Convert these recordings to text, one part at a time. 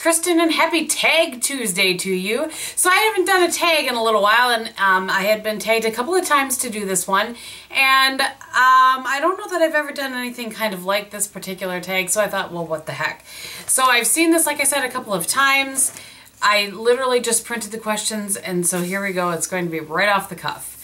Kristin and happy Tag Tuesday to you. So I haven't done a tag in a little while, and I had been tagged a couple of times to do this one, and I don't know that I've ever done anything kind of like this particular tag, so I thought, well, what the heck. So I've seen this, like I said, a couple of times. I literally just printed the questions, and so here we go. It's going to be right off the cuff.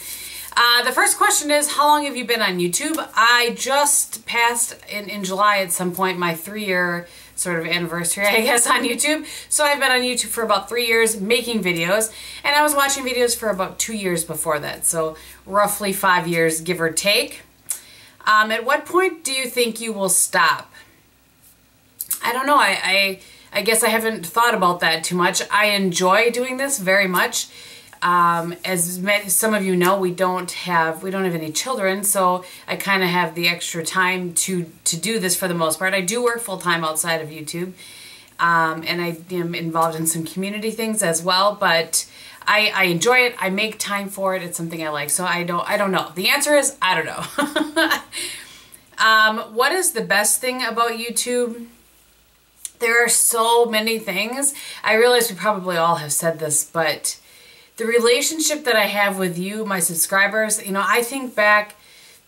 The first question is, how long have you been on YouTube? I just passed in July at some point my 3-year sort of anniversary, I guess, on YouTube. So I've been on YouTube for about 3 years making videos, and I was watching videos for about 2 years before that. So roughly 5 years, give or take. At what point do you think you will stop? I don't know. I guess I haven't thought about that too much. I enjoy doing this very much. As some of you know, we don't have any children, so I kind of have the extra time to do this for the most part. I do work full-time outside of YouTube, and I am involved in some community things as well, but I enjoy it. I make time for it. It's something I like, so I don't know. The answer is, I don't know. What is the best thing about YouTube? There are so many things. I realize we probably all have said this, but the relationship that I have with you, my subscribers, you know, I think back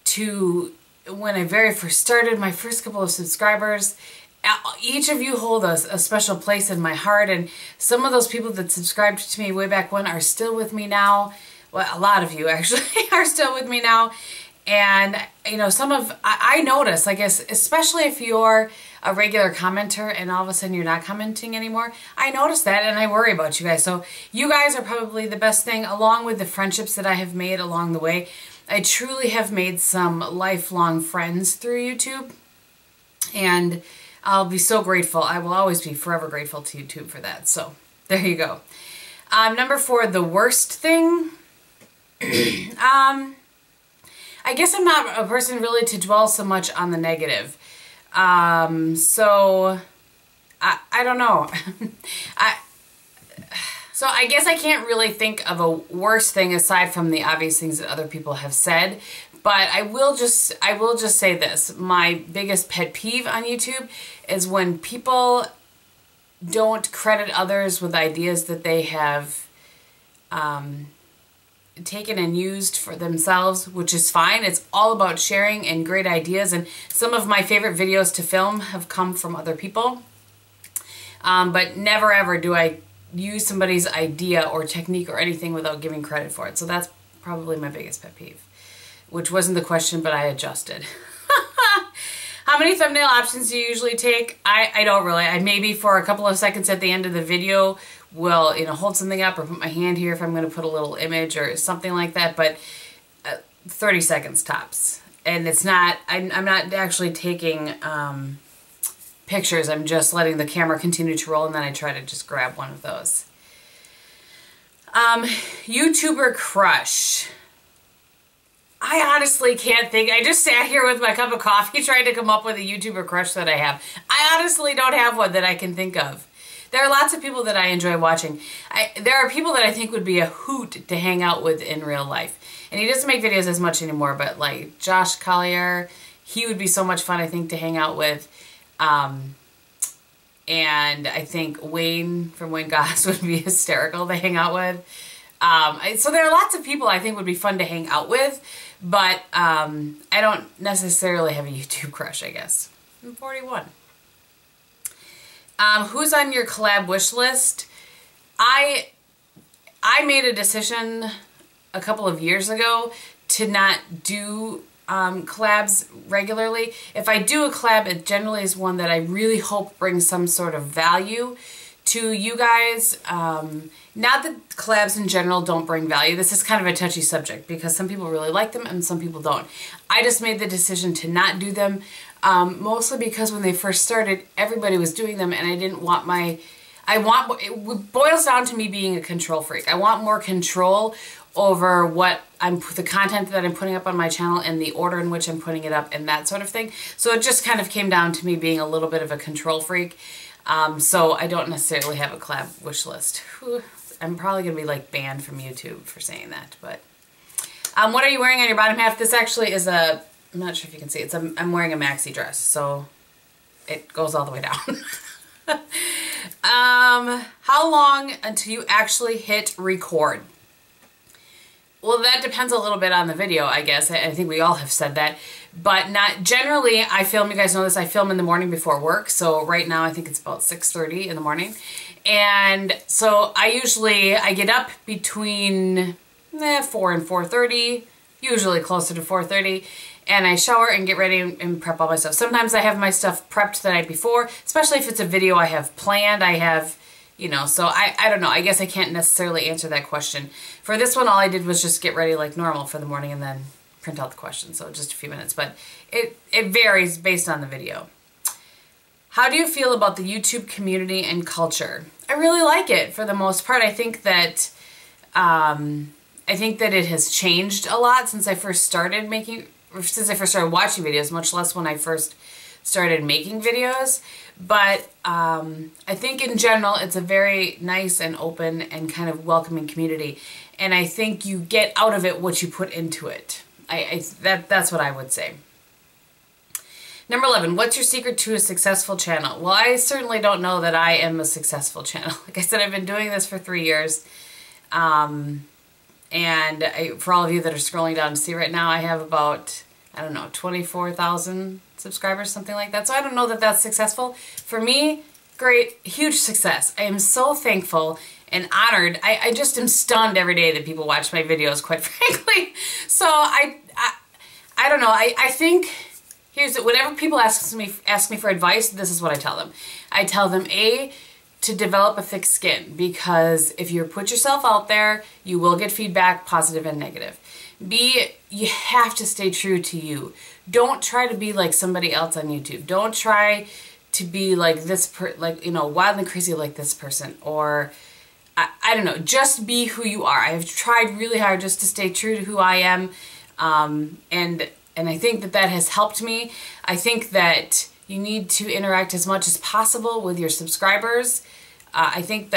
to when I very first started, my first couple of subscribers. Each of you hold a special place in my heart, and some of those people that subscribed to me way back when are still with me now. Well, a lot of you actually are still with me now. And, you know, I notice, I guess, especially if you're a regular commenter and all of a sudden you're not commenting anymore, I notice that and I worry about you guys. So you guys are probably the best thing, along with the friendships that I have made along the way. I truly have made some lifelong friends through YouTube, and I'll be so grateful. I will always be forever grateful to YouTube for that. So there you go. Number 4, the worst thing. I guess I'm not a person really to dwell so much on the negative. So I don't know. So I guess I can't really think of a worse thing aside from the obvious things that other people have said. But I will just say this. My biggest pet peeve on YouTube is when people don't credit others with ideas that they have taken and used for themselves, which is fine. It's all about sharing and great ideas, and some of my favorite videos to film have come from other people. But never ever do I use somebody's idea or technique or anything without giving credit for it. So that's probably my biggest pet peeve, which wasn't the question, but I adjusted. How many thumbnail options do you usually take? I don't really. I maybe for a couple of seconds at the end of the video will, you know, hold something up or put my hand here if I'm going to put a little image or something like that, but 30 seconds tops. And it's not, I'm not actually taking pictures. I'm just letting the camera continue to roll, and then I try to just grab one of those. YouTuber crush. I honestly can't think. I just sat here with my cup of coffee trying to come up with a YouTuber crush that I have. I honestly don't have one that I can think of. There are lots of people that I enjoy watching. There are people that I think would be a hoot to hang out with in real life. And he doesn't make videos as much anymore, but like Josh Collier, he would be so much fun, I think, to hang out with. And I think Wayne from Wang would be hysterical to hang out with. So there are lots of people I think would be fun to hang out with, but I don't necessarily have a YouTube crush, I guess. I'm 41. Who's on your collab wish list? I made a decision a couple of years ago to not do collabs regularly. If I do a collab, it generally is one that I really hope brings some sort of value to you guys. Not that collabs in general don't bring value. This is kind of a touchy subject because some people really like them and some people don't. I just made the decision to not do them, mostly because when they first started, everybody was doing them, and I didn't want it boils down to me being a control freak. I want more control over the content that I'm putting up on my channel and the order in which I'm putting it up and that sort of thing. So it just kind of came down to me being a little bit of a control freak. So I don't necessarily have a collab wish list. Whew. I'm probably going to be like banned from YouTube for saying that, but what are you wearing on your bottom half? This actually is I'm not sure if you can see, I'm wearing a maxi dress, so it goes all the way down. How long until you actually hit record? Well, that depends a little bit on the video, I guess. I think we all have said that. But not generally, I film, you guys know this, I film in the morning before work. So right now I think it's about 6:30 in the morning. And so I get up between 4 and 4:30, usually closer to 4:30. And I shower and get ready and prep all my stuff. Sometimes I have my stuff prepped the night before, especially if it's a video I have planned. I have, you know, so I don't know. I guess I can't necessarily answer that question. For this one, all I did was just get ready like normal for the morning and then print out the questions. So just a few minutes, but it varies based on the video. How do you feel about the YouTube community and culture? I really like it for the most part. I think that it has changed a lot since I first started watching videos, much less when I first started making videos. But I think in general it's a very nice and open and kind of welcoming community. And I think you get out of it what you put into it. That's what I would say. Number 11, what's your secret to a successful channel? Well, I certainly don't know that I am a successful channel. Like I said, I've been doing this for 3 years. For all of you that are scrolling down to see right now, I have about, I don't know, 24,000 subscribers, something like that. So I don't know that that's successful. For me, great, huge success. I am so thankful and honored. I just am stunned every day that people watch my videos, quite frankly. So I don't know. I think, whenever people ask me for advice, this is what I tell them. I tell them, A, to develop a thick skin, because if you put yourself out there, you will get feedback, positive and negative. B, you have to stay true to you. Don't try to be like somebody else on YouTube. Don't try to be like wild and crazy like this person, or I don't know, just be who you are. I've tried really hard just to stay true to who I am, and I think that has helped me. I think that you need to interact as much as possible with your subscribers. I think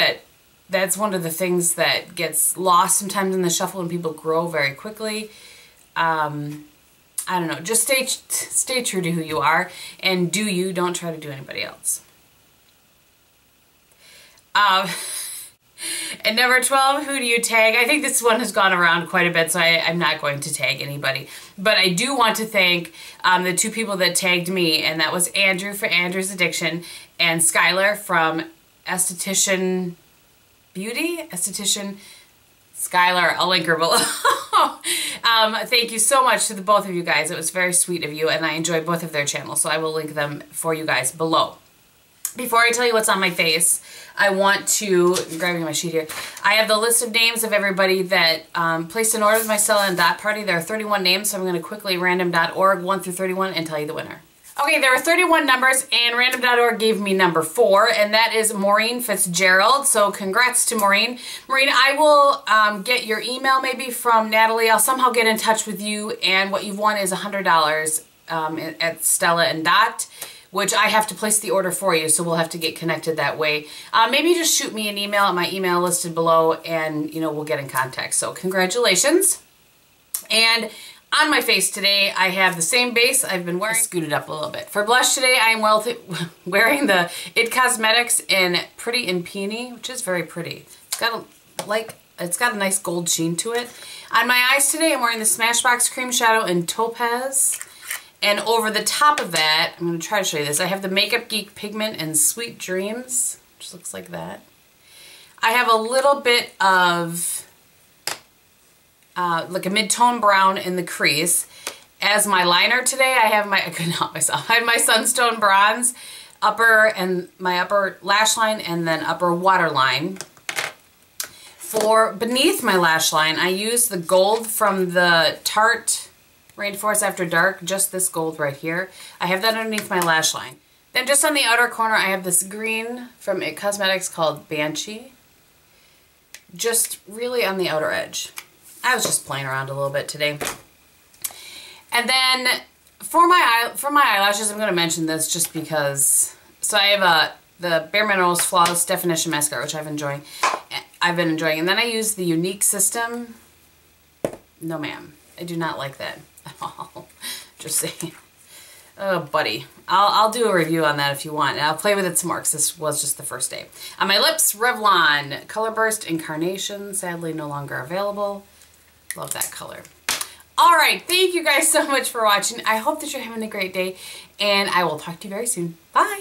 that's one of the things that gets lost sometimes in the shuffle when people grow very quickly. I don't know, just stay true to who you are, and do you, don't try to do anybody else. And number 12, who do you tag? I think this one has gone around quite a bit, so I'm not going to tag anybody. But I do want to thank the 2 people that tagged me, and that was Andrew for Andrew's Addiction and Skylar from Esthetician Beauty? Esthetician Skylar, I'll link her below. Thank you so much to the both of you guys. It was very sweet of you, and I enjoy both of their channels, so I will link them for you guys below. Before I tell you what's on my face, I want to, I'm grabbing my sheet here, I have the list of names of everybody that placed an order with my Stella and Dot party. There are 31 names, so I'm going to quickly random.org 1 through 31 and tell you the winner. Okay, there are 31 numbers, and random.org gave me number 4, and that is Maureen Fitzgerald. So congrats to Maureen. Maureen, I will get your email maybe from Natalie. I'll somehow get in touch with you, and what you've won is $100 at Stella and Dot, which I have to place the order for you, so we'll have to get connected that way. Maybe just shoot me an email at my email listed below, and we'll get in contact. So congratulations. And on my face today, I have the same base I've been wearing. I scooted up a little bit. For blush today, I am wearing the IT Cosmetics in Pretty and Peony, which is very pretty. It's got a nice gold sheen to it. On my eyes today, I'm wearing the Smashbox Cream Shadow in Topaz. And over the top of that, I'm going to try to show you this. I have the Makeup Geek Pigment in Sweet Dreams, which looks like that. I have a little bit of like a mid-tone brown in the crease. As my liner today, I couldn't help myself. I have my Sunstone Bronze my upper lash line and then upper waterline. For beneath my lash line, I use the gold from the Tarte Rainforest After Dark, just this gold right here. I have that underneath my lash line. Then just on the outer corner, I have this green from IT Cosmetics called Banshee. Just really on the outer edge. I was just playing around a little bit today. And then for my eyelashes, I'm going to mention this just because. So I have the Bare Minerals Flawless Definition Mascara, which I've been enjoying. And then I use the Unique System. No, ma'am. I do not like that at all. Just saying. Oh, buddy. I'll do a review on that if you want. And I'll play with it some more because this was just the first day. On my lips, Revlon Colorburst in Carnation. Sadly, no longer available. Love that color. All right. Thank you guys so much for watching. I hope that you're having a great day. And I will talk to you very soon. Bye.